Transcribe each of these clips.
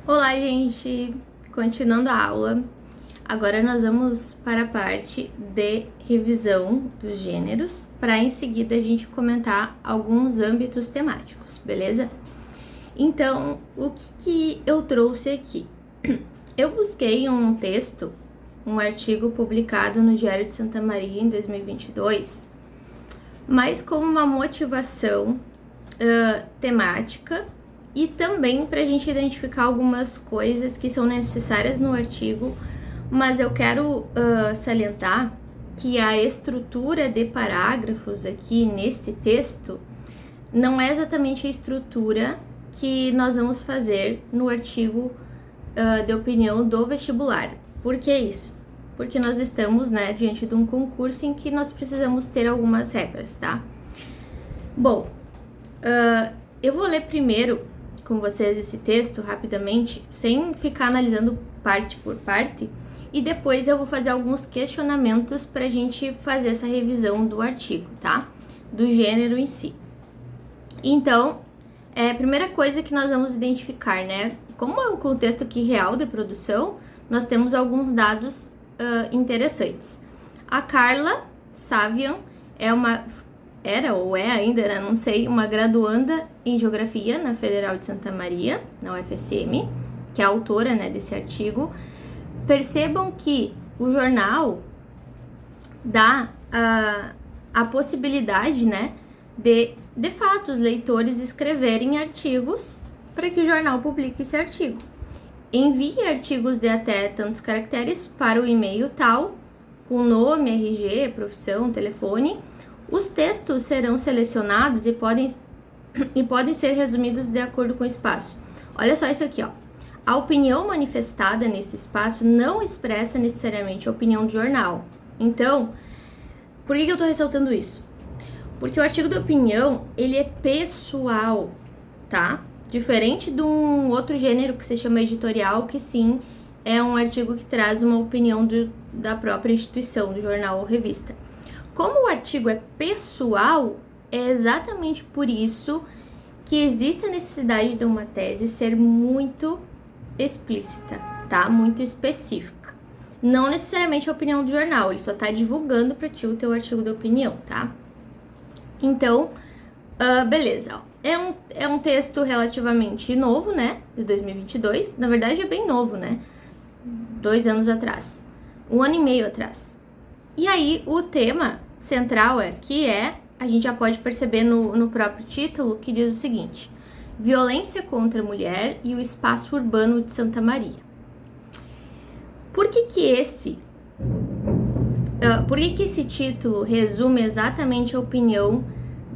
Olá, gente! Continuando a aula, agora nós vamos para a parte de revisão dos gêneros, para em seguida a gente comentar alguns âmbitos temáticos, beleza? Então, o que eu trouxe aqui? Eu busquei um texto, um artigo publicado no Diário de Santa Maria em 2022, mas com uma motivação temática e também para a gente identificar algumas coisas que são necessárias no artigo, mas eu quero salientar que a estrutura de parágrafos aqui neste texto não é exatamente a estrutura que nós vamos fazer no artigo de opinião do vestibular. Por que isso? Porque nós estamos, diante de um concurso em que nós precisamos ter algumas regras, tá? Bom, eu vou ler primeiro com vocês esse texto rapidamente, sem ficar analisando parte por parte, e depois eu vou fazer alguns questionamentos para a gente fazer essa revisão do artigo, tá? Do gênero em si. Então, a primeira coisa que nós vamos identificar, como é um contexto aqui real de produção, nós temos alguns dados interessantes. A Carla Savian era ou é ainda, não sei, uma graduanda em Geografia na Federal de Santa Maria, na UFSM, que é a autora, desse artigo. Percebam que o jornal dá a possibilidade, de fato, os leitores escreverem artigos para que o jornal publique esse artigo. Envie artigos de até tantos caracteres para o e-mail tal, com nome, RG, profissão, telefone. Os textos serão selecionados e podem ser resumidos de acordo com o espaço. Olha só isso aqui, ó. A opinião manifestada nesse espaço não expressa necessariamente a opinião do jornal. Então, por que eu tô ressaltando isso? Porque o artigo de opinião, ele é pessoal, tá? Diferente de um outro gênero que se chama editorial, que sim, é um artigo que traz uma opinião da própria instituição, do jornal ou revista. Como o artigo é pessoal, é exatamente por isso que existe a necessidade de uma tese ser muito explícita, tá? Muito específica. Não necessariamente a opinião do jornal, ele só tá divulgando para ti o teu artigo de opinião, tá? Então, beleza, ó. É um texto relativamente novo, de 2022. Na verdade, é bem novo, 2 anos atrás. 1 ano e meio atrás. E aí, o tema central aqui a gente já pode perceber no próprio título, que diz o seguinte: Violência contra a mulher e o espaço urbano de Santa Maria. Por que esse título resume exatamente a opinião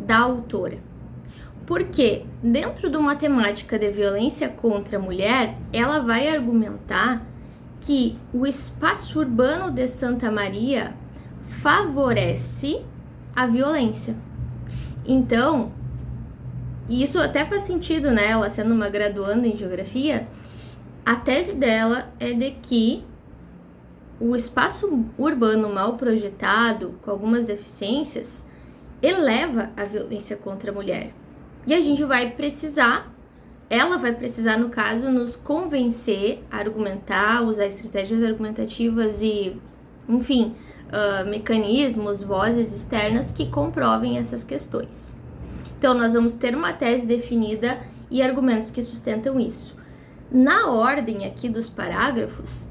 da autora? Porque dentro de uma temática de violência contra a mulher, ela vai argumentar que o espaço urbano de Santa Maria favorece a violência. Então, isso até faz sentido, ela sendo uma graduanda em Geografia, a tese dela é de que o espaço urbano mal projetado, com algumas deficiências, eleva a violência contra a mulher. E a gente ela vai precisar, no caso, nos convencer a argumentar, usar estratégias argumentativas e, enfim, mecanismos, vozes externas que comprovem essas questões. Então, nós vamos ter uma tese definida e argumentos que sustentam isso. Na ordem aqui dos parágrafos,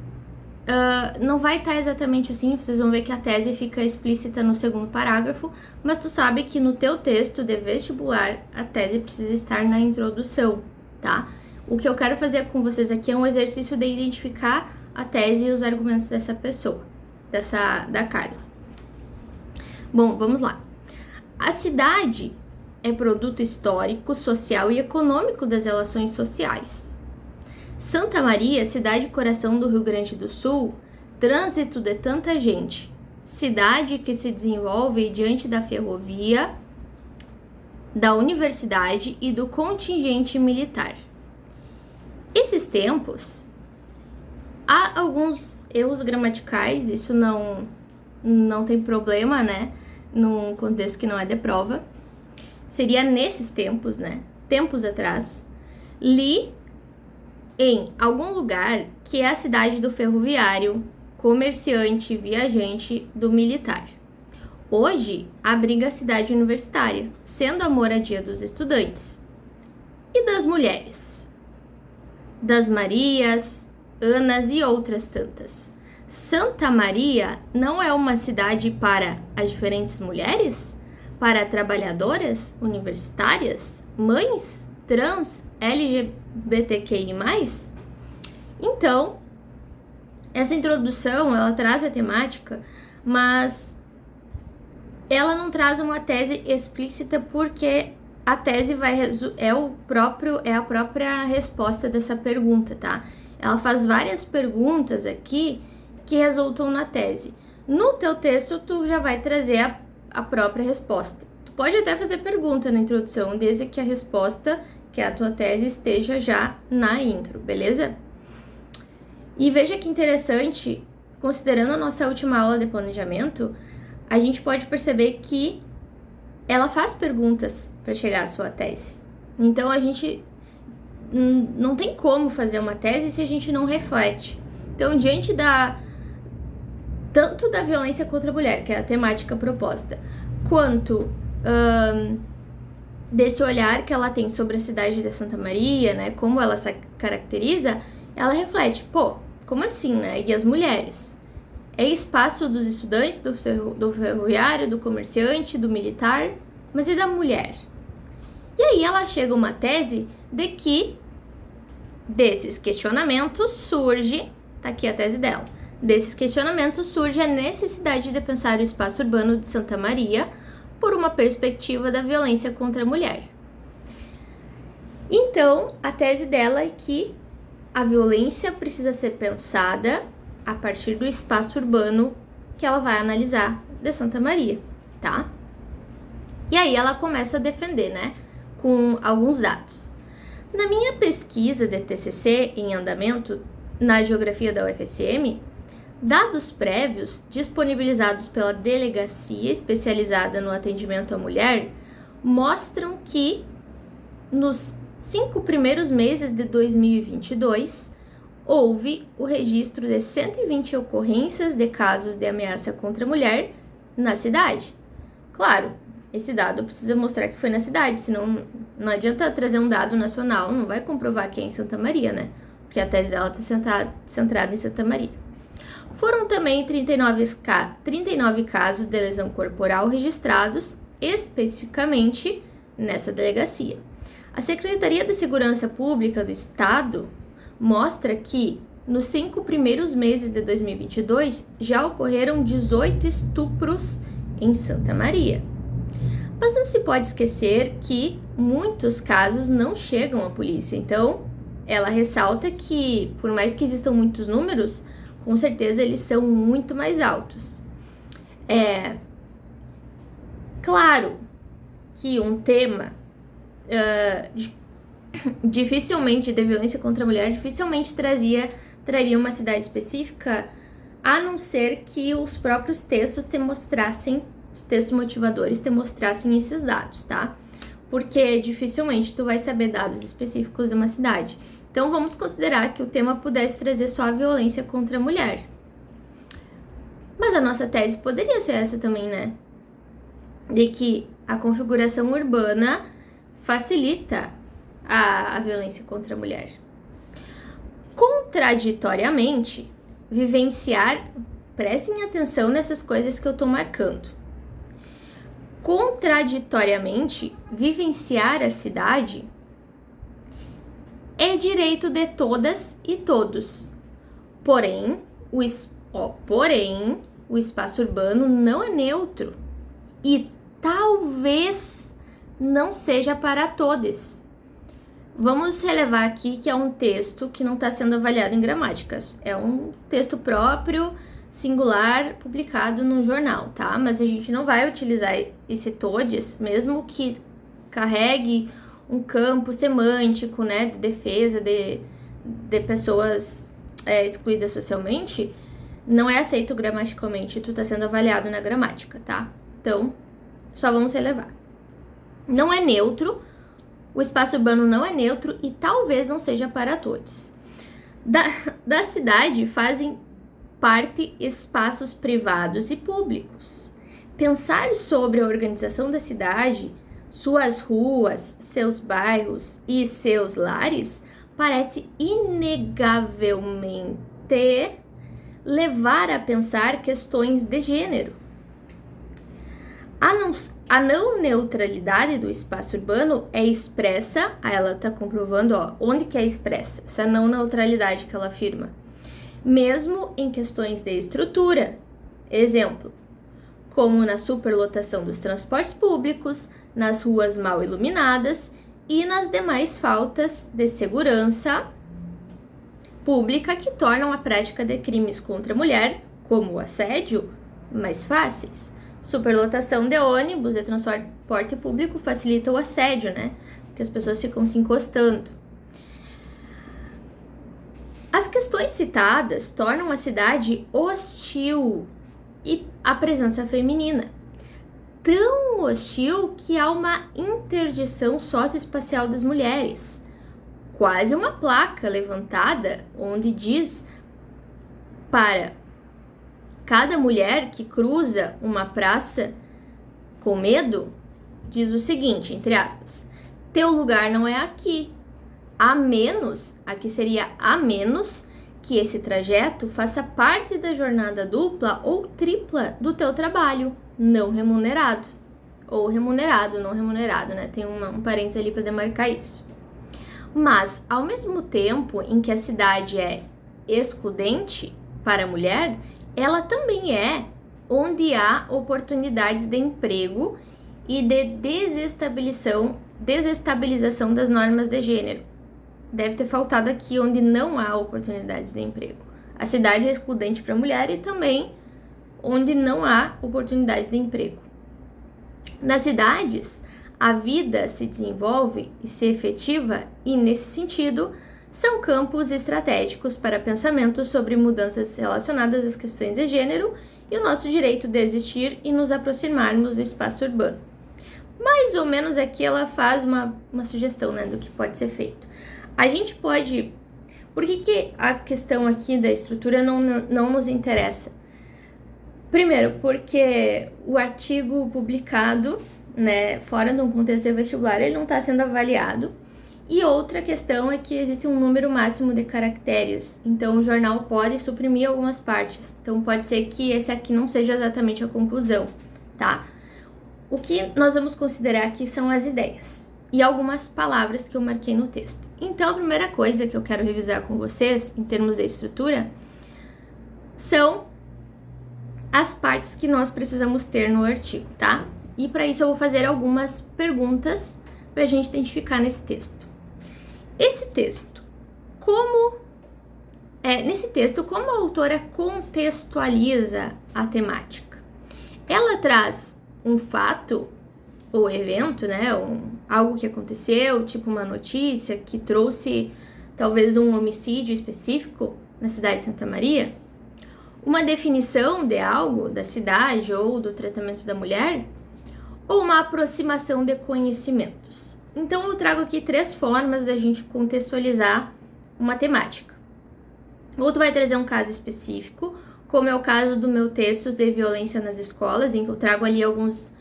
não vai estar exatamente assim, vocês vão ver que a tese fica explícita no segundo parágrafo, mas tu sabe que no teu texto de vestibular, a tese precisa estar na introdução, tá? O que eu quero fazer com vocês aqui é um exercício de identificar a tese e os argumentos dessa pessoa, da Carla. Bom, vamos lá. A cidade é produto histórico, social e econômico das relações sociais. Santa Maria, cidade coração do Rio Grande do Sul, trânsito de tanta gente, cidade que se desenvolve diante da ferrovia, da universidade e do contingente militar. Esses tempos, há alguns erros gramaticais, isso não tem problema, num contexto que não é de prova. Seria nesses tempos, tempos atrás, li em algum lugar que é a cidade do ferroviário, comerciante, viajante, do militar. Hoje, abriga a cidade universitária, sendo a moradia dos estudantes. E das mulheres? Das Marias, Anas e outras tantas. Santa Maria não é uma cidade para as diferentes mulheres? Para trabalhadoras, universitárias, mães, trans, LGBTQI+. Então, essa introdução, ela traz a temática, mas ela não traz uma tese explícita porque a tese é a própria resposta dessa pergunta, tá? Ela faz várias perguntas aqui que resultam na tese. No teu texto, tu já vai trazer a própria resposta. Tu pode até fazer pergunta na introdução, desde que a resposta, que é a tua tese, esteja já na intro, beleza? E veja que interessante, considerando a nossa última aula de planejamento, a gente pode perceber que ela faz perguntas para chegar à sua tese. Então, a gente não tem como fazer uma tese se a gente não reflete. Então, diante tanto da violência contra a mulher, que é a temática proposta, quanto desse olhar que ela tem sobre a cidade de Santa Maria, né, como ela se caracteriza, ela reflete, como assim, né? E as mulheres? É espaço dos estudantes, do ferroviário, do comerciante, do militar, mas e da mulher? E aí ela chega a uma tese de que desses questionamentos surge, tá aqui a tese dela, desses questionamentos surge a necessidade de pensar o espaço urbano de Santa Maria por uma perspectiva da violência contra a mulher. Então, a tese dela é que a violência precisa ser pensada a partir do espaço urbano que ela vai analisar de Santa Maria, tá? E aí ela começa a defender, né, com alguns dados. Na minha pesquisa de TCC em andamento na geografia da UFSM, dados prévios disponibilizados pela delegacia especializada no atendimento à mulher mostram que nos 5 primeiros meses de 2022 houve o registro de 120 ocorrências de casos de ameaça contra a mulher na cidade. Claro, esse dado precisa mostrar que foi na cidade, senão não adianta trazer um dado nacional, não vai comprovar que é em Santa Maria, né? Porque a tese dela está centrada em Santa Maria. Foram também 39 casos de lesão corporal registrados especificamente nessa delegacia. A Secretaria de Segurança Pública do Estado mostra que nos 5 primeiros meses de 2022 já ocorreram 18 estupros em Santa Maria. Mas não se pode esquecer que muitos casos não chegam à polícia, então ela ressalta que, por mais que existam muitos números, com certeza eles são muito mais altos. Claro que um tema dificilmente de violência contra a mulher dificilmente traria uma cidade específica, a não ser que os próprios textos te mostrassem, os textos motivadores te mostrassem esses dados, tá? Porque dificilmente tu vai saber dados específicos de uma cidade. Então vamos considerar que o tema pudesse trazer só a violência contra a mulher. Mas a nossa tese poderia ser essa também, né? De que a configuração urbana facilita a violência contra a mulher. Contraditoriamente, prestem atenção nessas coisas que eu tô marcando. Contraditoriamente, vivenciar a cidade é direito de todas e todos. Porém, o espaço urbano não é neutro e talvez não seja para todos. Vamos relevar aqui que é um texto que não está sendo avaliado em gramática. É um texto próprio, singular, publicado num jornal, tá? Mas a gente não vai utilizar esse todes, mesmo que carregue um campo semântico, né, de defesa de pessoas excluídas socialmente, não é aceito gramaticalmente, tu tá sendo avaliado na gramática, tá? Então, só vamos relevar. Não é neutro, o espaço urbano não é neutro e talvez não seja para todos. Da cidade fazem parte espaços privados e públicos. Pensar sobre a organização da cidade, suas ruas, seus bairros e seus lares parece inegavelmente levar a pensar questões de gênero. A não neutralidade do espaço urbano é expressa, ela está comprovando, onde que é expressa essa não neutralidade que ela afirma, mesmo em questões de estrutura. Exemplo, como na superlotação dos transportes públicos, nas ruas mal iluminadas e nas demais faltas de segurança pública que tornam a prática de crimes contra a mulher, como o assédio, mais fáceis. Superlotação de ônibus e transporte público facilita o assédio, né? Porque as pessoas ficam se encostando. As questões citadas tornam a cidade hostil e a presença feminina. Tão hostil que há uma interdição socioespacial das mulheres. Quase uma placa levantada onde diz para cada mulher que cruza uma praça com medo, diz o seguinte, entre aspas, teu lugar não é aqui, a menos, aqui seria a menos, que esse trajeto faça parte da jornada dupla ou tripla do teu trabalho, não remunerado. Ou remunerado, não remunerado, né? Tem um parênteses ali para demarcar isso. Mas, ao mesmo tempo em que a cidade é excludente para a mulher, ela também é onde há oportunidades de emprego e de desestabilização das normas de gênero. Deve ter faltado aqui onde não há oportunidades de emprego. A cidade é excludente para a mulher e também onde não há oportunidades de emprego. Nas cidades, a vida se desenvolve e se efetiva e, nesse sentido, são campos estratégicos para pensamento sobre mudanças relacionadas às questões de gênero e o nosso direito de existir e nos aproximarmos do espaço urbano. Mais ou menos aqui ela faz uma sugestão, né, do que pode ser feito. A gente pode... Por que a questão aqui da estrutura não nos interessa? Primeiro, porque o artigo publicado, né, fora de um contexto de vestibular, ele não está sendo avaliado. E outra questão é que existe um número máximo de caracteres, então o jornal pode suprimir algumas partes. Então pode ser que esse aqui não seja exatamente a conclusão, tá? O que nós vamos considerar aqui são as ideias e algumas palavras que eu marquei no texto. Então a primeira coisa que eu quero revisar com vocês, em termos de estrutura, são as partes que nós precisamos ter no artigo, tá? E para isso eu vou fazer algumas perguntas para a gente identificar nesse texto. Esse texto, nesse texto, como a autora contextualiza a temática? Ela traz um fato ou evento, né, algo que aconteceu, tipo uma notícia que trouxe talvez um homicídio específico na cidade de Santa Maria, uma definição de algo da cidade ou do tratamento da mulher, ou uma aproximação de conhecimentos. Então eu trago aqui 3 formas da gente contextualizar uma temática. Ou tu vai trazer um caso específico, como é o caso do meu texto de violência nas escolas, em que eu trago ali alguns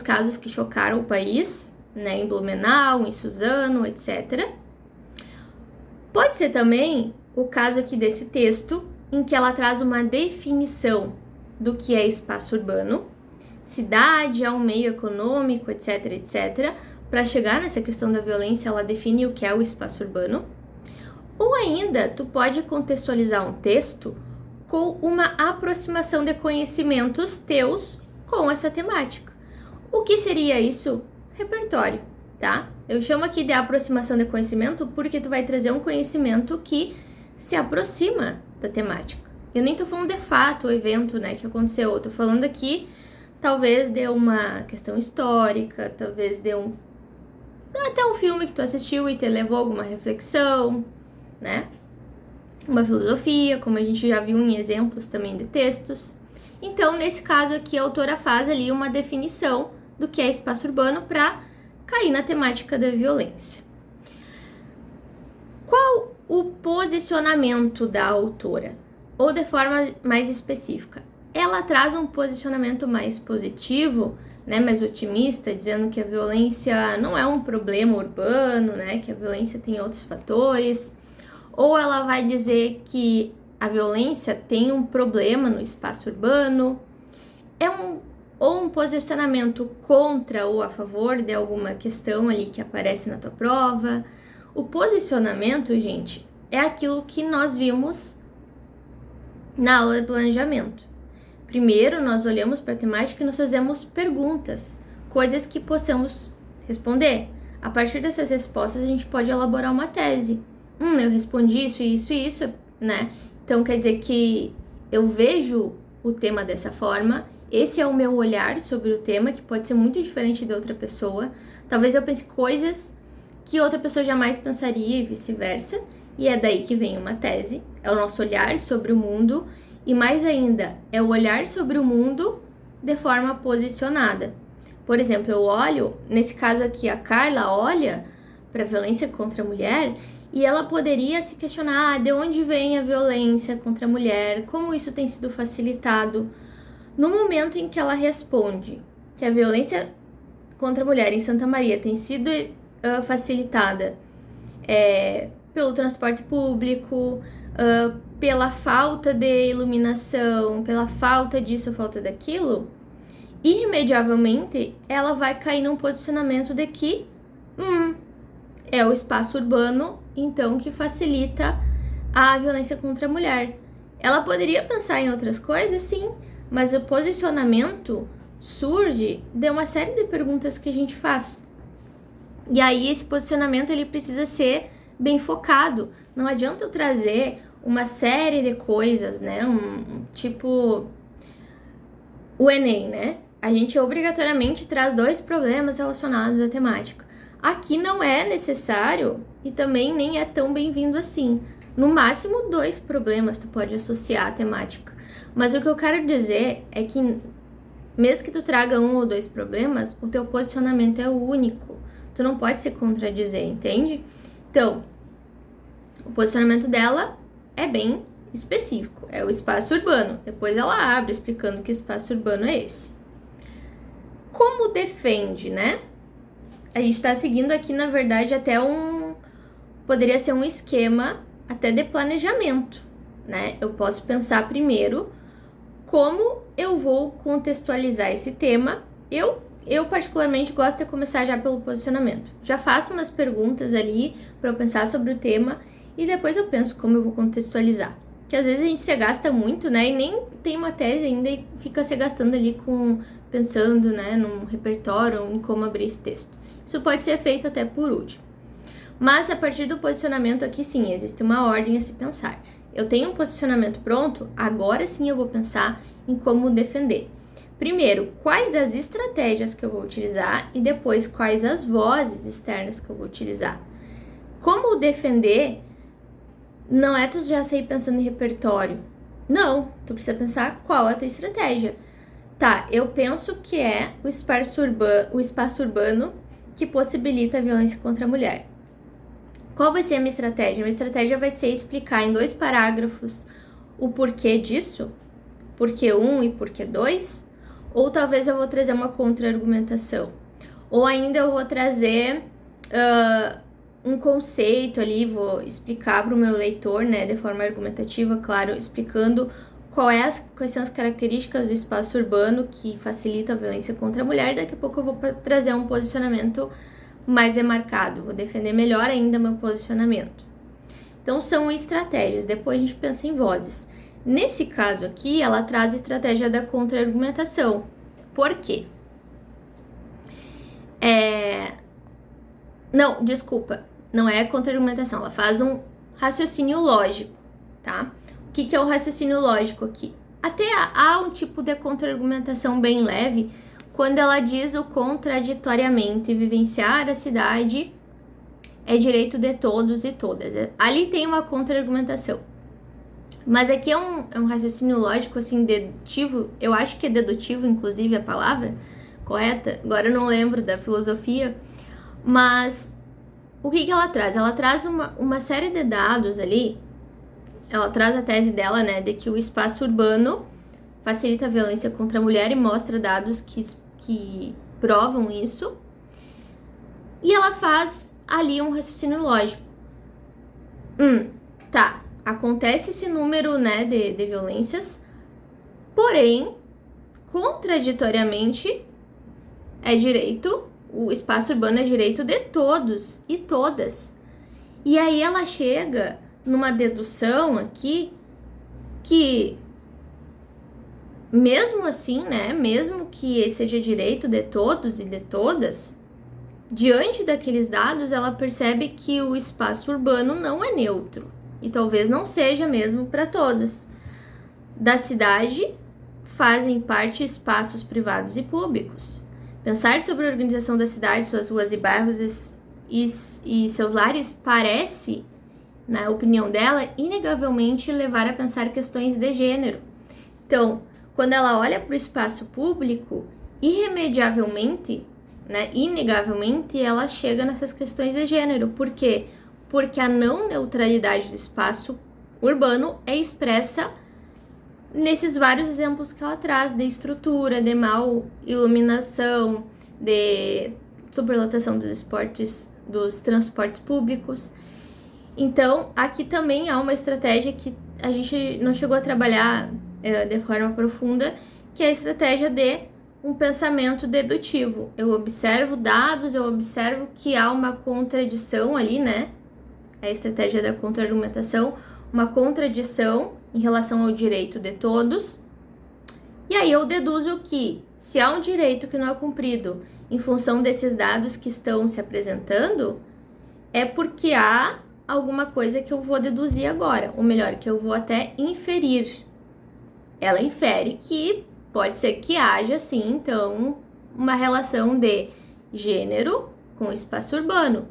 casos que chocaram o país, né, em Blumenau, em Suzano, etc. Pode ser também o caso aqui desse texto, em que ela traz uma definição do que é espaço urbano, cidade, ao meio econômico, etc, etc. Para chegar nessa questão da violência, ela define o que é o espaço urbano. Ou ainda, tu pode contextualizar um texto com uma aproximação de conhecimentos teus com essa temática. O que seria isso? Repertório, tá? Eu chamo aqui de aproximação de conhecimento porque tu vai trazer um conhecimento que se aproxima da temática. Eu nem tô falando de fato, o evento, né, que aconteceu. Eu tô falando aqui, talvez, de uma questão histórica, talvez de até um filme que tu assistiu e te levou a alguma reflexão, né? Uma filosofia, como a gente já viu em exemplos também de textos. Então, nesse caso aqui, a autora faz ali uma definição do que é espaço urbano para cair na temática da violência. Qual o posicionamento da autora, ou de forma mais específica. Ela traz um posicionamento mais positivo, né, mais otimista, dizendo que a violência não é um problema urbano, né, que a violência tem outros fatores, ou ela vai dizer que a violência tem um problema no espaço urbano, ou um posicionamento contra ou a favor de alguma questão ali que aparece na tua prova. O posicionamento, gente, é aquilo que nós vimos na aula de planejamento. Primeiro, nós olhamos para a temática e nós fazemos perguntas, coisas que possamos responder. A partir dessas respostas, a gente pode elaborar uma tese. Eu respondi isso, isso e isso, né? Então, quer dizer que eu vejo o tema dessa forma, esse é o meu olhar sobre o tema, que pode ser muito diferente de outra pessoa. Talvez eu pense coisas que outra pessoa jamais pensaria e vice-versa, e é daí que vem uma tese, é o nosso olhar sobre o mundo, e mais ainda, é o olhar sobre o mundo de forma posicionada. Por exemplo, eu olho, nesse caso aqui, a Carla olha para a violência contra a mulher e ela poderia se questionar de onde vem a violência contra a mulher, como isso tem sido facilitado. No momento em que ela responde que a violência contra a mulher em Santa Maria tem sido facilitada pelo transporte público, pela falta de iluminação, pela falta disso, falta daquilo, irremediavelmente ela vai cair num posicionamento de que é o espaço urbano, então, que facilita a violência contra a mulher. Ela poderia pensar em outras coisas, sim, mas o posicionamento surge de uma série de perguntas que a gente faz. E aí esse posicionamento ele precisa ser bem focado. Não adianta eu trazer uma série de coisas, né? Tipo o Enem, né? A gente obrigatoriamente traz 2 problemas relacionados à temática. Aqui não é necessário e também nem é tão bem-vindo assim. No máximo 2 problemas tu pode associar à temática. Mas o que eu quero dizer é que mesmo que tu traga 1 ou 2 problemas, o teu posicionamento é o único. Tu não pode se contradizer, entende? Então, o posicionamento dela é bem específico, é o espaço urbano. Depois ela abre explicando que espaço urbano é esse. Como defende, né? A gente tá seguindo aqui, na verdade, até poderia ser um esquema até de planejamento, né? Eu posso pensar primeiro como eu vou contextualizar esse tema. Eu particularmente gosto de começar já pelo posicionamento. Já faço umas perguntas ali para eu pensar sobre o tema e depois eu penso como eu vou contextualizar. Porque às vezes a gente se gasta muito, né? E nem tem uma tese ainda e fica se gastando ali pensando, né, num repertório, em como abrir esse texto. Isso pode ser feito até por último. Mas a partir do posicionamento aqui sim, existe uma ordem a se pensar. Eu tenho um posicionamento pronto, agora sim eu vou pensar em como defender. Primeiro, quais as estratégias que eu vou utilizar e depois quais as vozes externas que eu vou utilizar. Como defender não é tu já sair pensando em repertório. Não, tu precisa pensar qual é a tua estratégia. Tá, eu penso que é o espaço urbano que possibilita a violência contra a mulher. Qual vai ser a minha estratégia? Minha estratégia vai ser explicar em 2 parágrafos o porquê disso, porquê 1 e porquê 2, ou talvez eu vou trazer uma contra-argumentação, ou ainda eu vou trazer um conceito ali, vou explicar para o meu leitor, né, de forma argumentativa, claro, explicando quais são as características do espaço urbano que facilita a violência contra a mulher. Daqui a pouco eu vou trazer um posicionamento mais demarcado, vou defender melhor ainda meu posicionamento. Então são estratégias, depois a gente pensa em vozes. Nesse caso aqui, ela traz a estratégia da contra-argumentação. Por quê? Não, desculpa, não é contra-argumentação, ela faz um raciocínio lógico, tá? O que é o raciocínio lógico aqui? Até há um tipo de contra-argumentação bem leve, quando ela diz o contraditoriamente, vivenciar a cidade é direito de todos e todas. Ali tem uma contra-argumentação. Mas aqui é um raciocínio lógico, assim, dedutivo. Eu acho que é dedutivo, inclusive, a palavra correta. Agora eu não lembro da filosofia. Mas o que ela traz? Ela traz uma série de dados ali, ela traz a tese dela, né, de que o espaço urbano facilita a violência contra a mulher e mostra dados que provam isso. E ela faz ali um raciocínio lógico. Tá, acontece esse número, né, de violências, porém, contraditoriamente, o espaço urbano é direito de todos e todas. E aí ela chega numa dedução aqui que, mesmo assim, né, mesmo que seja direito de todos e de todas, diante daqueles dados, ela percebe que o espaço urbano não é neutro e talvez não seja mesmo para todos. Da cidade fazem parte espaços privados e públicos. Pensar sobre a organização da cidade, suas ruas e bairros e seus lares parece, na opinião dela, inegavelmente levar a pensar questões de gênero. Então, quando ela olha para o espaço público, irremediavelmente, né, inegavelmente, ela chega nessas questões de gênero. Por quê? Porque a não neutralidade do espaço urbano é expressa nesses vários exemplos que ela traz, de estrutura, de mal iluminação, de superlotação dos transportes públicos. Então, aqui também há uma estratégia que a gente não chegou a trabalhar de forma profunda, que é a estratégia de um pensamento dedutivo. Eu observo dados, eu observo que há uma contradição ali, né? A estratégia da contra-argumentação, uma contradição em relação ao direito de todos. E aí eu deduzo que, se há um direito que não é cumprido em função desses dados que estão se apresentando, é porque há alguma coisa que eu vou deduzir agora, ou melhor, que eu vou até inferir. Ela infere que pode ser que haja, sim, então, uma relação de gênero com espaço urbano.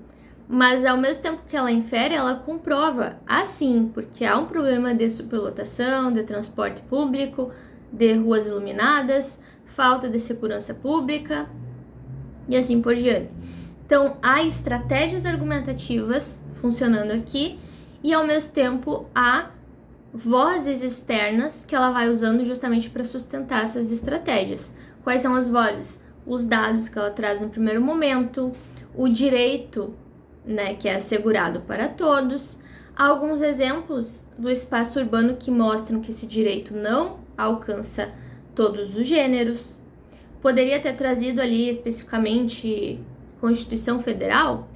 Mas, ao mesmo tempo que ela infere, ela comprova, assim, porque há um problema de superlotação, de transporte público, de ruas iluminadas, falta de segurança pública e assim por diante. Então, há estratégias argumentativas funcionando aqui e, ao mesmo tempo, há vozes externas que ela vai usando justamente para sustentar essas estratégias. Quais são as vozes? Os dados que ela traz no primeiro momento, o direito, né, que é assegurado para todos. Há alguns exemplos do espaço urbano que mostram que esse direito não alcança todos os gêneros. Poderia ter trazido ali especificamente Constituição Federal.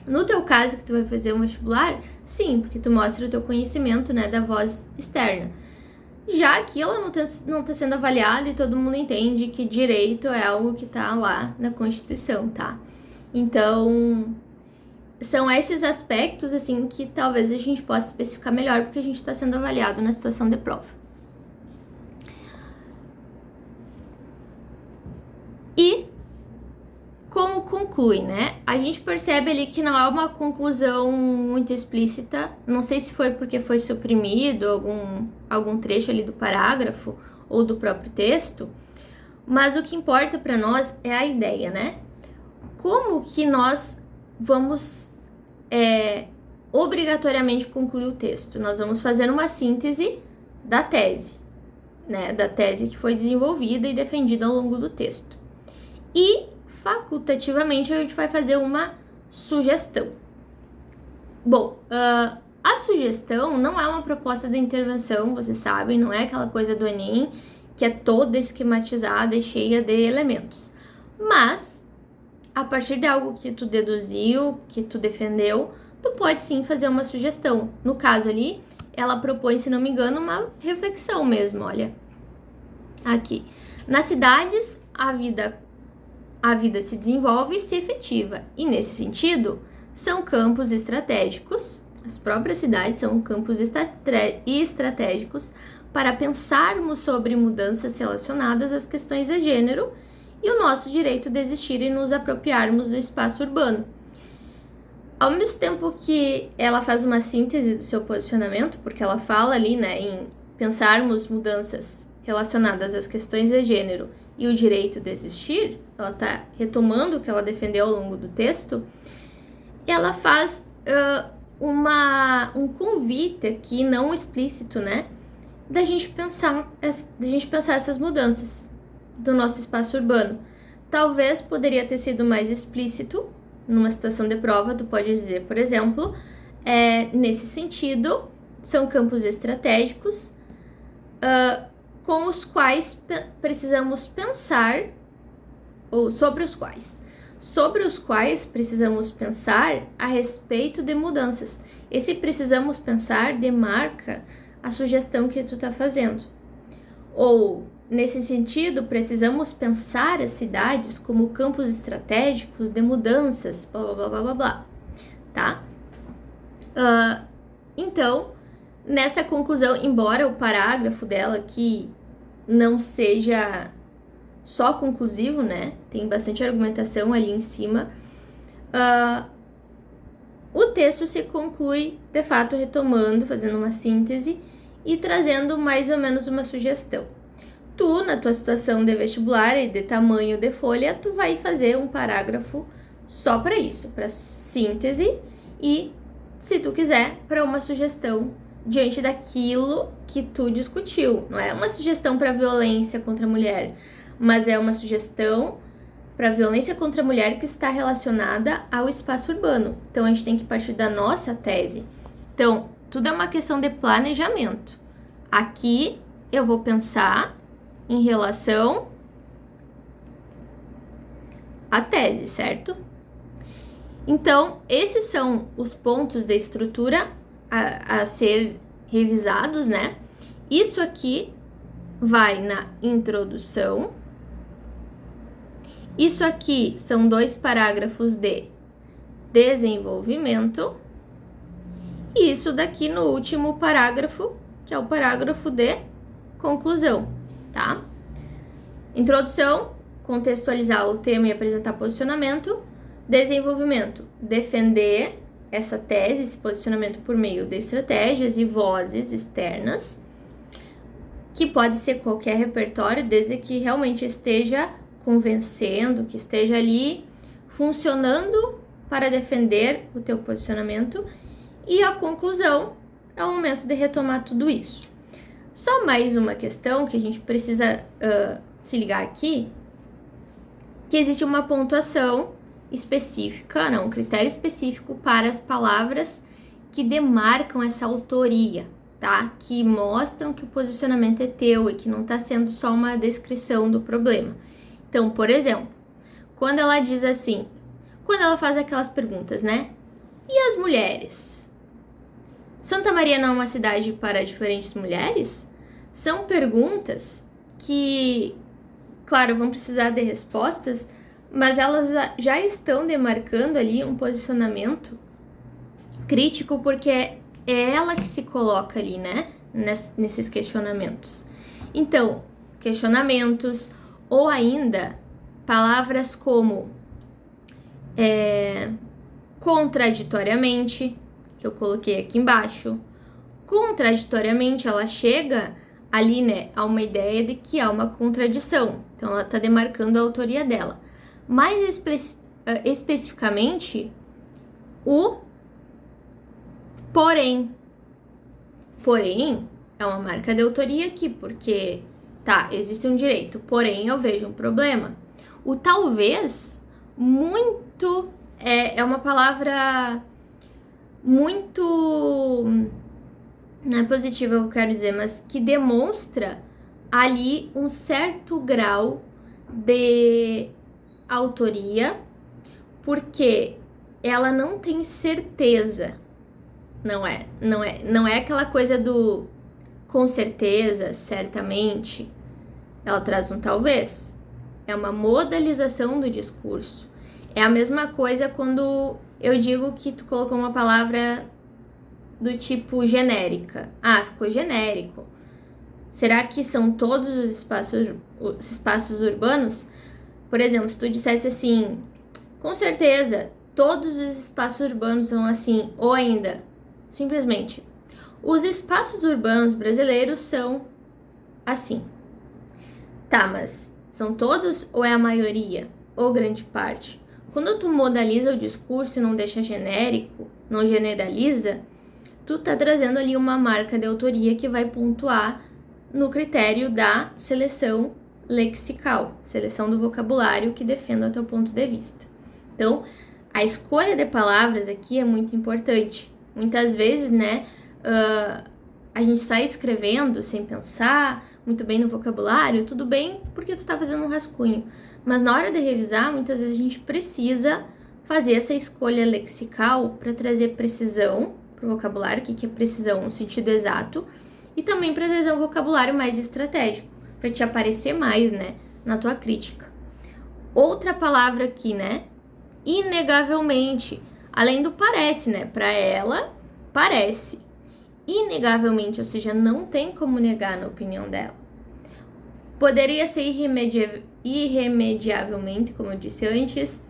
No teu caso, que tu vai fazer um vestibular, sim, porque tu mostra o teu conhecimento, né, da voz externa. Já aqui ela não tá sendo avaliada e todo mundo entende que direito é algo que tá lá na Constituição, tá? Então, são esses aspectos, assim, que talvez a gente possa especificar melhor, porque a gente está sendo avaliado na situação de prova. E como conclui, né? A gente percebe ali que não há uma conclusão muito explícita. Não sei se foi porque foi suprimido algum trecho ali do parágrafo ou do próprio texto, mas o que importa para nós é a ideia, né? Como que nós vamos obrigatoriamente concluir o texto? Nós vamos fazer uma síntese da tese, né? Da tese que foi desenvolvida e defendida ao longo do texto. E, facultativamente, a gente vai fazer uma sugestão. Bom, a sugestão não é uma proposta de intervenção, vocês sabem, não é aquela coisa do Enem que é toda esquematizada e cheia de elementos. Mas, a partir de algo que tu deduziu, que tu defendeu, tu pode sim fazer uma sugestão. No caso ali, ela propõe, se não me engano, uma reflexão mesmo, olha. Aqui. Nas cidades, a vida se desenvolve e se efetiva. E, nesse sentido, são campos estratégicos, as próprias cidades são campos estratégicos para pensarmos sobre mudanças relacionadas às questões de gênero e o nosso direito de existir e nos apropriarmos do espaço urbano. Ao mesmo tempo que ela faz uma síntese do seu posicionamento, porque ela fala ali, né, em pensarmos mudanças relacionadas às questões de gênero e o direito de existir, ela está retomando o que ela defendeu ao longo do texto, ela faz um convite aqui, não explícito, né? Da gente pensar essas mudanças do nosso espaço urbano. Talvez poderia ter sido mais explícito numa situação de prova. Tu pode dizer, por exemplo, nesse sentido, são campos estratégicos com os quais precisamos pensar, ou sobre os quais precisamos pensar a respeito de mudanças. Esse precisamos pensar demarca a sugestão que tu tá fazendo. Ou, nesse sentido, precisamos pensar as cidades como campos estratégicos de mudanças, blá, blá, blá, blá, blá, tá? Então, nessa conclusão, embora o parágrafo dela aqui não seja só conclusivo, né? Tem bastante argumentação ali em cima. O texto se conclui, de fato, retomando, fazendo uma síntese e trazendo mais ou menos uma sugestão. Tu, na tua situação de vestibular e de tamanho de folha, tu vai fazer um parágrafo só para isso, para síntese e, se tu quiser, para uma sugestão diante daquilo que tu discutiu. Não é uma sugestão para violência contra a mulher, mas é uma sugestão para violência contra a mulher que está relacionada ao espaço urbano. Então, a gente tem que partir da nossa tese. Então, tudo é uma questão de planejamento. Aqui, eu vou pensar em relação à tese, certo? Então, esses são os pontos da estrutura a ser revisados, né? Isso aqui vai na introdução. Isso aqui são 2 parágrafos de desenvolvimento. E isso daqui no último parágrafo, que é o parágrafo de conclusão, tá? Introdução, contextualizar o tema e apresentar posicionamento. Desenvolvimento, defender essa tese, esse posicionamento por meio de estratégias e vozes externas, que pode ser qualquer repertório, desde que realmente esteja convencendo, que esteja ali funcionando para defender o teu posicionamento. E a conclusão é o momento de retomar tudo isso. Só mais uma questão que a gente precisa se ligar aqui, que existe uma pontuação específica, um critério específico para as palavras que demarcam essa autoria, tá? Que mostram que o posicionamento é teu e que não está sendo só uma descrição do problema. Então, por exemplo, quando ela diz assim, quando ela faz aquelas perguntas, né? E as mulheres? Santa Maria não é uma cidade para diferentes mulheres? São perguntas que, claro, vão precisar de respostas, mas elas já estão demarcando ali um posicionamento crítico, porque é ela que se coloca ali, né, nesses questionamentos. Então, questionamentos, ou ainda palavras como contraditoriamente, que eu coloquei aqui embaixo. Contraditoriamente, ela chega ali, né, a uma ideia de que há uma contradição. Então, ela está demarcando a autoria dela. Mais especificamente, o porém. Porém, é uma marca de autoria aqui, porque, tá, existe um direito, porém eu vejo um problema. O talvez, muito, é uma palavra muito, não é positiva, eu quero dizer, mas que demonstra ali um certo grau de autoria, porque ela não tem certeza, não é aquela coisa do com certeza, certamente. Ela traz um talvez, é uma modalização do discurso. É a mesma coisa quando eu digo que tu colocou uma palavra do tipo genérica. Ah, ficou genérico. Será que são todos os espaços urbanos? Por exemplo, se tu dissesse assim, com certeza, todos os espaços urbanos são assim, ou ainda, simplesmente, os espaços urbanos brasileiros são assim. Tá, mas são todos ou é a maioria? Ou grande parte? Quando tu modaliza o discurso e não deixa genérico, não generaliza, tu tá trazendo ali uma marca de autoria que vai pontuar no critério da seleção lexical, seleção do vocabulário que defenda o teu ponto de vista. Então, a escolha de palavras aqui é muito importante. Muitas vezes, né, a gente sai escrevendo sem pensar muito bem no vocabulário, tudo bem porque tu tá fazendo um rascunho. Mas na hora de revisar, muitas vezes a gente precisa fazer essa escolha lexical para trazer precisão para o vocabulário, o que é precisão no sentido exato, e também para trazer um vocabulário mais estratégico, para te aparecer mais, né, na tua crítica. Outra palavra aqui, né, inegavelmente, além do parece, né, para ela, parece. Inegavelmente, ou seja, não tem como negar na opinião dela. Poderia ser irremediavelmente, como eu disse antes,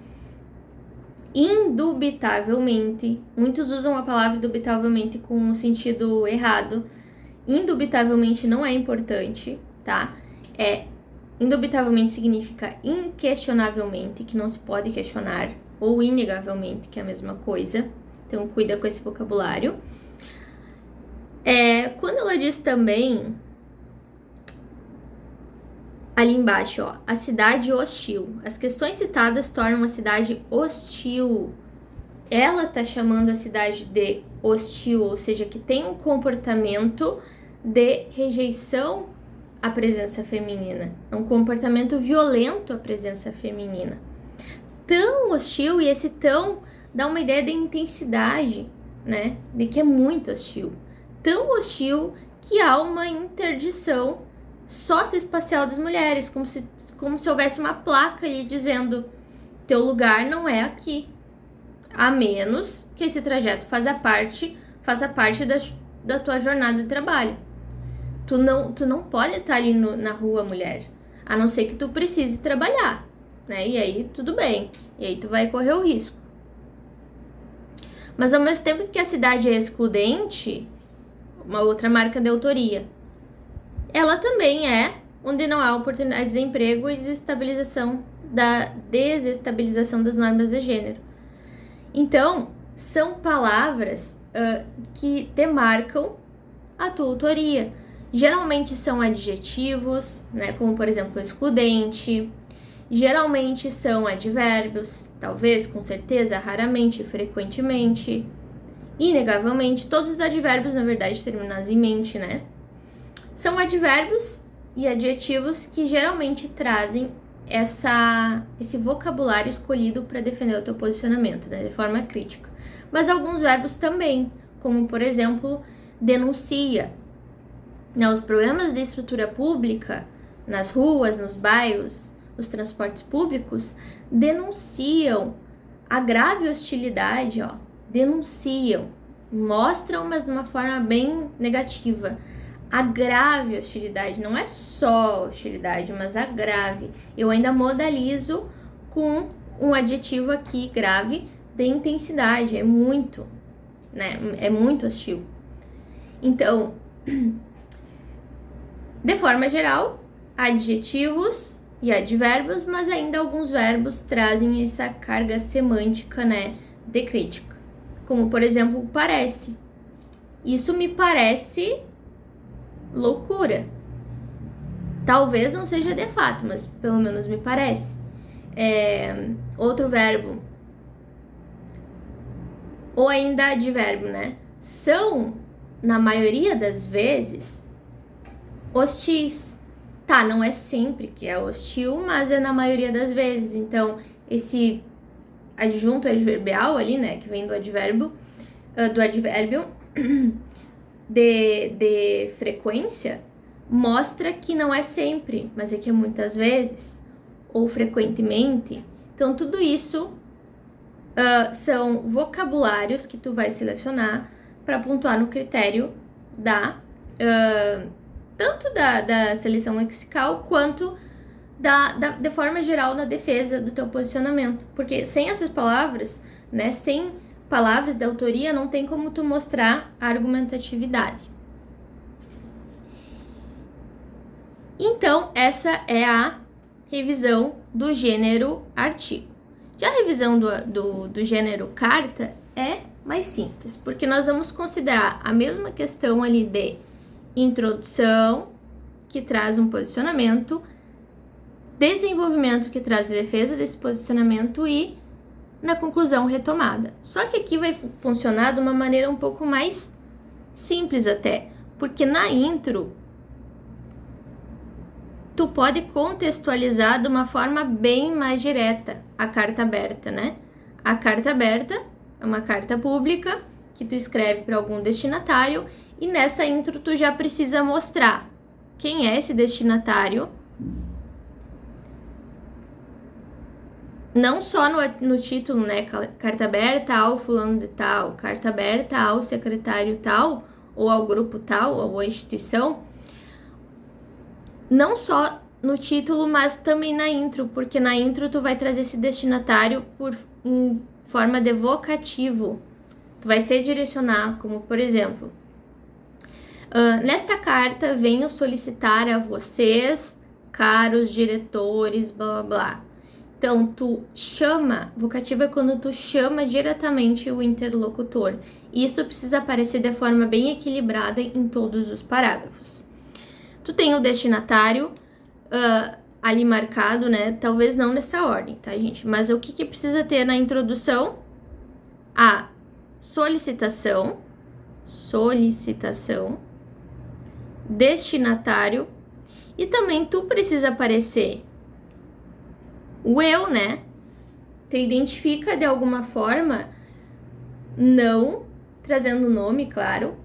indubitavelmente. Muitos usam a palavra indubitavelmente com um sentido errado. Indubitavelmente não é importante, tá? Indubitavelmente significa inquestionavelmente, que não se pode questionar, ou inegavelmente, que é a mesma coisa. Então, cuida com esse vocabulário. Quando ela diz também, ali embaixo, ó, a cidade hostil. As questões citadas tornam a cidade hostil. Ela tá chamando a cidade de hostil, ou seja, que tem um comportamento de rejeição à presença feminina. É um comportamento violento à presença feminina. Tão hostil, e esse tão dá uma ideia de intensidade, né? De que é muito hostil. Tão hostil que há uma interdição socioespacial das mulheres, como se houvesse uma placa ali dizendo: teu lugar não é aqui, a menos que esse trajeto faça parte da tua jornada de trabalho. Tu não pode estar ali na rua, mulher, a não ser que tu precise trabalhar, né? E aí tudo bem, e aí tu vai correr o risco. Mas ao mesmo tempo que a cidade é excludente, uma outra marca de autoria, ela também é onde não há oportunidades de emprego e desestabilização das normas de gênero. Então, são palavras que demarcam a tua autoria. Geralmente são adjetivos, né, como por exemplo excludente. Geralmente são advérbios, talvez, com certeza, raramente, frequentemente. Inegavelmente, todos os advérbios, na verdade, terminados em mente, né? São advérbios e adjetivos que geralmente trazem esse vocabulário escolhido para defender o teu posicionamento, né, de forma crítica. Mas alguns verbos também, como, por exemplo, denuncia. Os problemas de estrutura pública nas ruas, nos bairros, nos transportes públicos, denunciam a grave hostilidade, denunciam, mostram, mas de uma forma bem negativa. A grave hostilidade, não é só hostilidade, mas a grave. Eu ainda modalizo com um adjetivo aqui, grave, de intensidade. É muito, né? É muito hostil. Então, de forma geral, adjetivos e advérbios, mas ainda alguns verbos trazem essa carga semântica, né, de crítica. Como, por exemplo, parece. Isso me parece loucura. Talvez não seja de fato, mas pelo menos me parece. Outro verbo, ou ainda advérbio, né? São, na maioria das vezes, hostis. Tá, não é sempre que é hostil, mas é na maioria das vezes. Então, esse adjunto adverbial ali, né, que vem do advérbio de frequência, mostra que não é sempre, mas é que é muitas vezes, ou frequentemente. Então, tudo isso são vocabulários que tu vai selecionar para pontuar no critério tanto da seleção lexical, quanto de forma geral na defesa do teu posicionamento. Porque sem essas palavras, né, sem palavras de autoria, não tem como tu mostrar a argumentatividade. Então, essa é a revisão do gênero artigo. Já a revisão do gênero carta é mais simples, porque nós vamos considerar a mesma questão ali de introdução, que traz um posicionamento, desenvolvimento, que traz a defesa desse posicionamento e, na conclusão, retomada. Só que aqui vai funcionar de uma maneira um pouco mais simples até, porque na intro tu pode contextualizar de uma forma bem mais direta a carta aberta, né? A carta aberta é uma carta pública que tu escreve para algum destinatário e nessa intro tu já precisa mostrar quem é esse destinatário, não só no título, né? Carta aberta ao fulano de tal, carta aberta ao secretário tal, ou ao grupo tal, ou à instituição, não só no título, mas também na intro, porque na intro tu vai trazer esse destinatário em forma de vocativo. Tu vai se direcionar, como por exemplo, nesta carta venho solicitar a vocês, caros diretores, blá blá blá. Então, tu chama, vocativo é quando tu chama diretamente o interlocutor. E isso precisa aparecer de forma bem equilibrada em todos os parágrafos. Tu tem o destinatário ali marcado, né? Talvez não nessa ordem, tá, gente? Mas o que precisa ter na introdução? A solicitação, destinatário, e também tu precisa aparecer o eu, né? Tu identifica de alguma forma, não trazendo o nome, claro,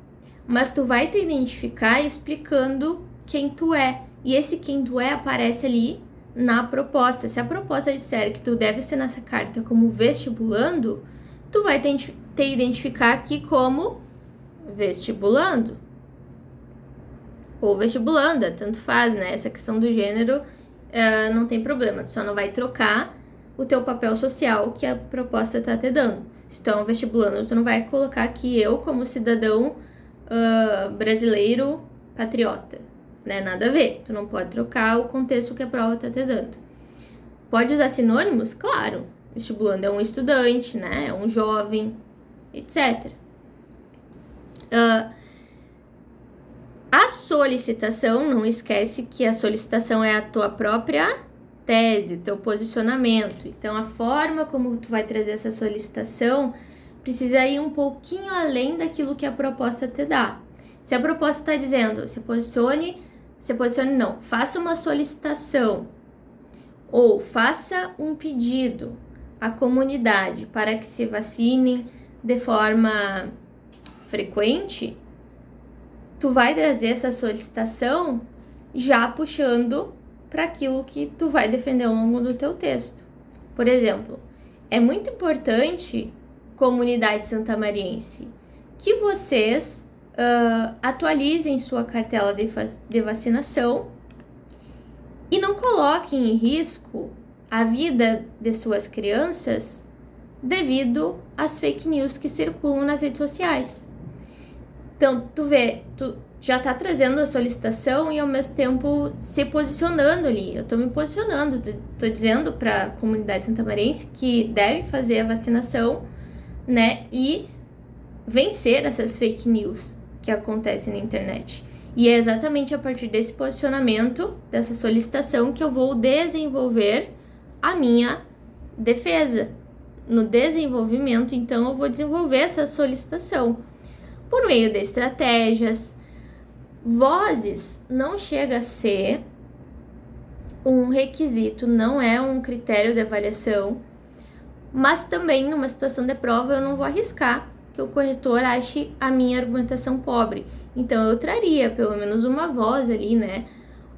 mas tu vai te identificar explicando quem tu é. E esse quem tu é aparece ali na proposta. Se a proposta disser que tu deve ser nessa carta como vestibulando, tu vai te identificar aqui como vestibulando. Ou vestibulanda, tanto faz, né? Essa questão do gênero não tem problema, tu só não vai trocar o teu papel social que a proposta tá te dando. Se tu é um vestibulando, tu não vai colocar aqui eu como cidadão brasileiro patriota, né? Nada a ver, tu não pode trocar o contexto que a prova tá te dando. Pode usar sinônimos? Claro, vestibulando é um estudante, né? É um jovem, etc. A solicitação, não esquece que a solicitação é a tua própria tese, teu posicionamento. Então, a forma como tu vai trazer essa solicitação precisa ir um pouquinho além daquilo que a proposta te dá. Se a proposta está dizendo, faça uma solicitação ou faça um pedido à comunidade para que se vacinem de forma frequente, tu vai trazer essa solicitação já puxando para aquilo que tu vai defender ao longo do teu texto. Por exemplo, é muito importante, comunidade santamariense, que vocês atualizem sua cartela de vacinação e não coloquem em risco a vida de suas crianças devido às fake news que circulam nas redes sociais. Então, tu já tá trazendo a solicitação e ao mesmo tempo se posicionando ali. Eu tô me posicionando, tô dizendo pra comunidade santamarense que deve fazer a vacinação, né? E vencer essas fake news que acontecem na internet. E é exatamente a partir desse posicionamento, dessa solicitação, que eu vou desenvolver a minha defesa. No desenvolvimento, então, eu vou desenvolver essa solicitação por meio de estratégias. Vozes não chega a ser um requisito, não é um critério de avaliação, mas também numa situação de prova eu não vou arriscar que o corretor ache a minha argumentação pobre. Então eu traria pelo menos uma voz ali, né,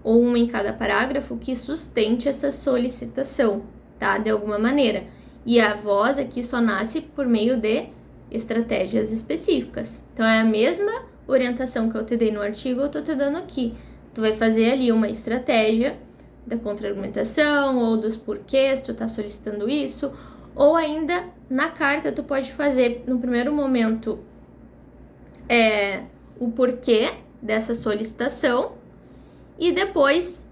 ou uma em cada parágrafo que sustente essa solicitação, tá, de alguma maneira. E a voz aqui só nasce por meio de estratégias específicas. Então é a mesma orientação que eu te dei no artigo, eu tô te dando aqui. Tu vai fazer ali uma estratégia da contra-argumentação ou dos porquês tu tá solicitando isso, ou ainda na carta tu pode fazer no primeiro momento o porquê dessa solicitação e depois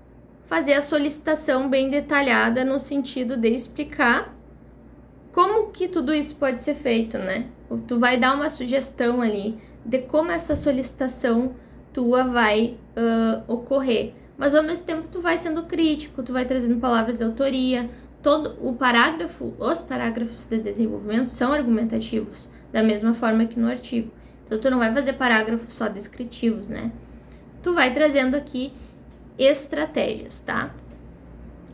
fazer a solicitação bem detalhada no sentido de explicar Como que tudo isso pode ser feito, né? Tu vai dar uma sugestão ali de como essa solicitação tua vai ocorrer. Mas ao mesmo tempo tu vai sendo crítico, tu vai trazendo palavras de autoria. Os parágrafos de desenvolvimento são argumentativos, da mesma forma que no artigo. Então tu não vai fazer parágrafos só descritivos, né? Tu vai trazendo aqui estratégias, tá?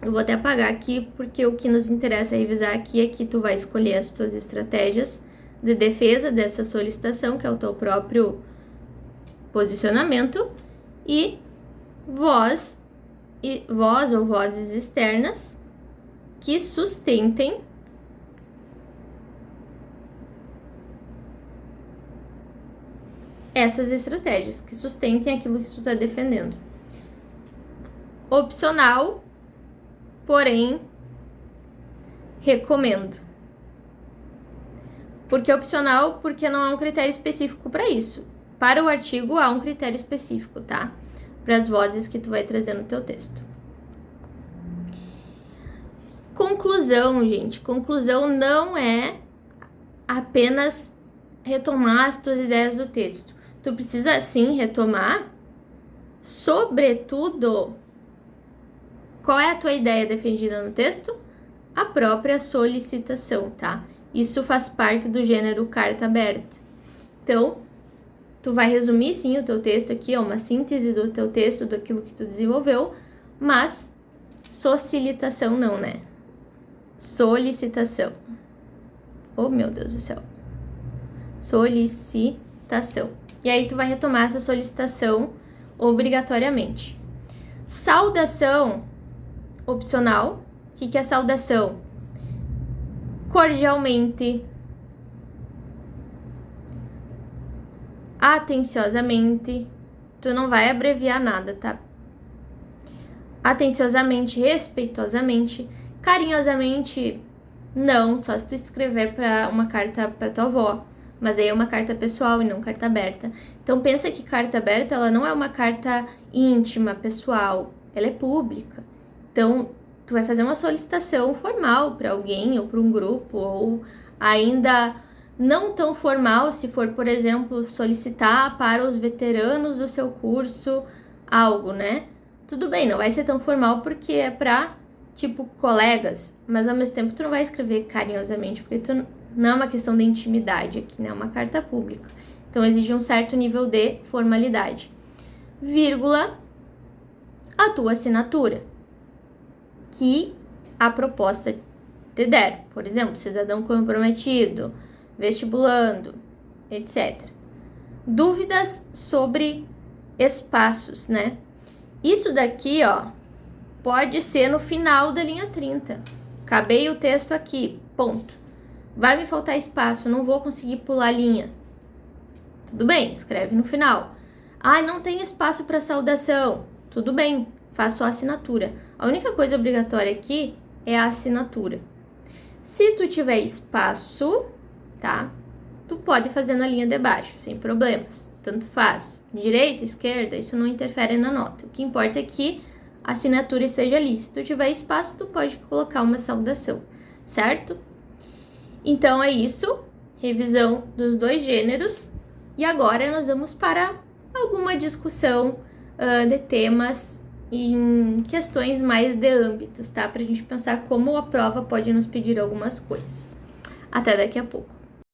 Eu vou até apagar aqui, porque o que nos interessa revisar aqui é que tu vai escolher as tuas estratégias de defesa dessa solicitação, que é o teu próprio posicionamento, e voz ou vozes externas que sustentem essas estratégias, que sustentem aquilo que tu está defendendo. Opcional, porém, recomendo. Por que opcional? Porque não há um critério específico para isso. Para o artigo, há um critério específico, tá? Para as vozes que tu vai trazer no teu texto. Conclusão, gente. Conclusão não é apenas retomar as tuas ideias do texto. Tu precisa, sim, retomar, sobretudo, qual é a tua ideia defendida no texto? A própria solicitação, tá? Isso faz parte do gênero carta aberta. Então, tu vai resumir, sim, o teu texto aqui, uma síntese do teu texto, daquilo que tu desenvolveu, mas solicitação não, né? Solicitação. Oh, meu Deus do céu. Solicitação. E aí tu vai retomar essa solicitação obrigatoriamente. Saudação opcional. O que é saudação? Cordialmente, atenciosamente. Tu não vai abreviar nada, tá? Atenciosamente, respeitosamente, carinhosamente, não, só se tu escrever para uma carta para tua avó, mas aí é uma carta pessoal e não carta aberta. Então pensa que carta aberta, ela não é uma carta íntima, pessoal, ela é pública. Então tu vai fazer uma solicitação formal para alguém ou para um grupo, ou ainda não tão formal, se for, por exemplo, solicitar para os veteranos do seu curso algo, né? Tudo bem, não vai ser tão formal porque é para, tipo, colegas, mas ao mesmo tempo tu não vai escrever carinhosamente, porque tu não é uma questão de intimidade aqui, né? É uma carta pública. Então exige um certo nível de formalidade. Vírgula, a tua assinatura, que a proposta te der. Por exemplo, cidadão comprometido, vestibulando, etc. Dúvidas sobre espaços, né? Isso daqui, ó, pode ser no final da linha 30. Acabei o texto aqui, ponto. Vai me faltar espaço, não vou conseguir pular a linha. Tudo bem, escreve no final. Ah, não tem espaço para saudação. Tudo bem, faço a assinatura. A única coisa obrigatória aqui é a assinatura. Se tu tiver espaço, tá? Tu pode fazer na linha de baixo, sem problemas. Tanto faz. Direita, esquerda, isso não interfere na nota. O que importa é que a assinatura esteja ali. Se tu tiver espaço, tu pode colocar uma saudação, certo? Então é isso. Revisão dos dois gêneros. E agora nós vamos para alguma discussão de temas em questões mais de âmbitos, tá? Pra gente pensar como a prova pode nos pedir algumas coisas. Até daqui a pouco.